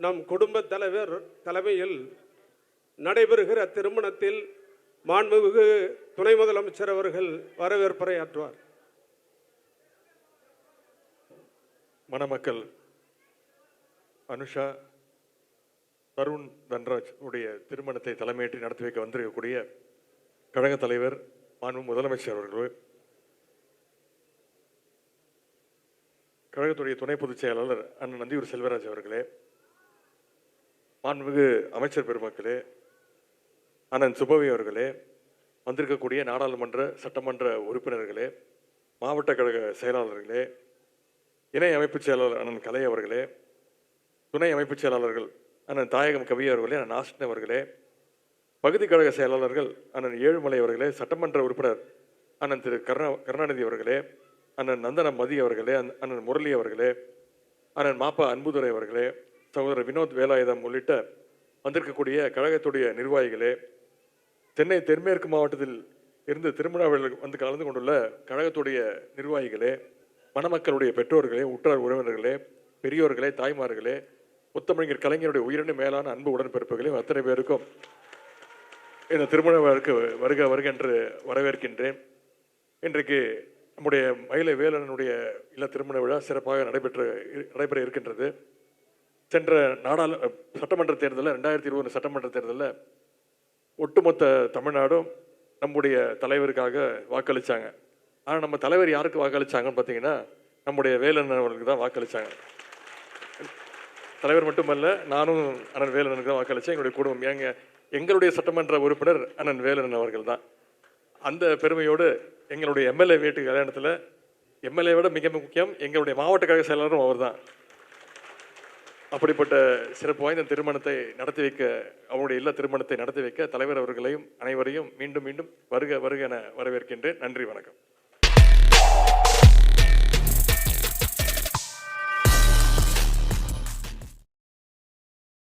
நம் குடும்ப தலைவர் தலைமையில் நடைபெறுகிற திருமணத்தில் மாண்புமிகு துணை முதலமைச்சர் அவர்கள் வரவேற்புரையாற்றுவார். மணமக்கள் அனுஷா தருண் தன்ராஜ் உடைய திருமணத்தை தலைமையேற்று நடத்தி வைக்க வந்திருக்கக்கூடிய கழக தலைவர் மாண்பு முதலமைச்சர் அவர்கள், கழகத்துடைய துணை பொதுச் செயலாளர் அண்ணன் நந்தியூர் செல்வராஜ் அவர்களே, மாண்புமிகு அமைச்சர் பெருமக்களே, அண்ணன் சுபவி அவர்களே, வந்திருக்கக்கூடிய நாடாளுமன்ற சட்டமன்ற உறுப்பினர்களே, மாவட்ட கழக செயலாளர்களே, இணை அமைப்புச் செயலாளர் அண்ணன் கலை அவர்களே, துணை அமைப்புச் செயலாளர்கள் அண்ணன் தாயகம் கவி அவர்களே, அண்ணன் ஆஸ்டின் அவர்களே, பகுதி கழக செயலாளர்கள் அண்ணன் ஏழுமலை அவர்களே, சட்டமன்ற உறுப்பினர் அண்ணன் திரு கருணாநிதி அவர்களே, அண்ணன் நந்தன மதி அவர்களே, அண்ணன் முரளி அவர்களே, அண்ணன் மாப்பா அன்புதுரை அவர்களே, சகோதரர் வினோத் வேலாயுதம் உள்ளிட்ட வந்திருக்கக்கூடிய கழகத்துடைய நிர்வாகிகளே, சென்னை தென்மேற்கு மாவட்டத்தில் இருந்து திருமணாவில் வந்து கலந்து கொண்டுள்ள கழகத்துடைய நிர்வாகிகளே, மணமக்களுடைய பெற்றோர்களே, உற்றார் உறவினர்களே, பெரியோர்களே, தாய்மார்களே, முத்தமிழர் கலைஞருடைய உயிரினு மேலான அன்பு உடன்பிறப்புகளே, அத்தனை பேருக்கும் இந்த திருமண வருக வருக என்று வரவேற்கின்றேன். இன்றைக்கு நம்முடைய மயிலை வேலனுடைய இல்ல திருமண விழா சிறப்பாக நடைபெற இருக்கின்றது. சென்ற சட்டமன்ற தேர்தலில் 2020 சட்டமன்ற தேர்தலில் ஒட்டுமொத்த தமிழ்நாடும் நம்முடைய தலைவருக்காக வாக்களித்தாங்க. ஆனால் நம்ம தலைவர் யாருக்கு வாக்களித்தாங்கன்னு பார்த்தீங்கன்னா நம்முடைய வேலன் அவர்களுக்கு தான் வாக்களித்தாங்க. தலைவர் மட்டுமல்ல, நானும் அண்ணன் வேலனுக்கு தான் வாக்களித்தேன். எங்களுடைய குடும்பம் எங்களுடைய சட்டமன்ற உறுப்பினர் அண்ணன் வேலன் அவர்கள் தான். அந்த பெருமையோடு எங்களுடைய எம்எல்ஏ வீட்டு கல்யாணத்தில் எம்எல்ஏ விட மிக முக்கியம் எங்களுடைய மாவட்ட கழக செயலாளரும் அவர் தான். அப்படிப்பட்ட சிறப்பு வாய்ந்த திருமணத்தை நடத்தி வைக்க, அவருடைய இல்ல திருமணத்தை நடத்தி வைக்க தலைவர் அவர்களையும் அனைவரையும் மீண்டும் மீண்டும் வருக வருக என வரவேற்கின்றேன். நன்றி, வணக்கம்.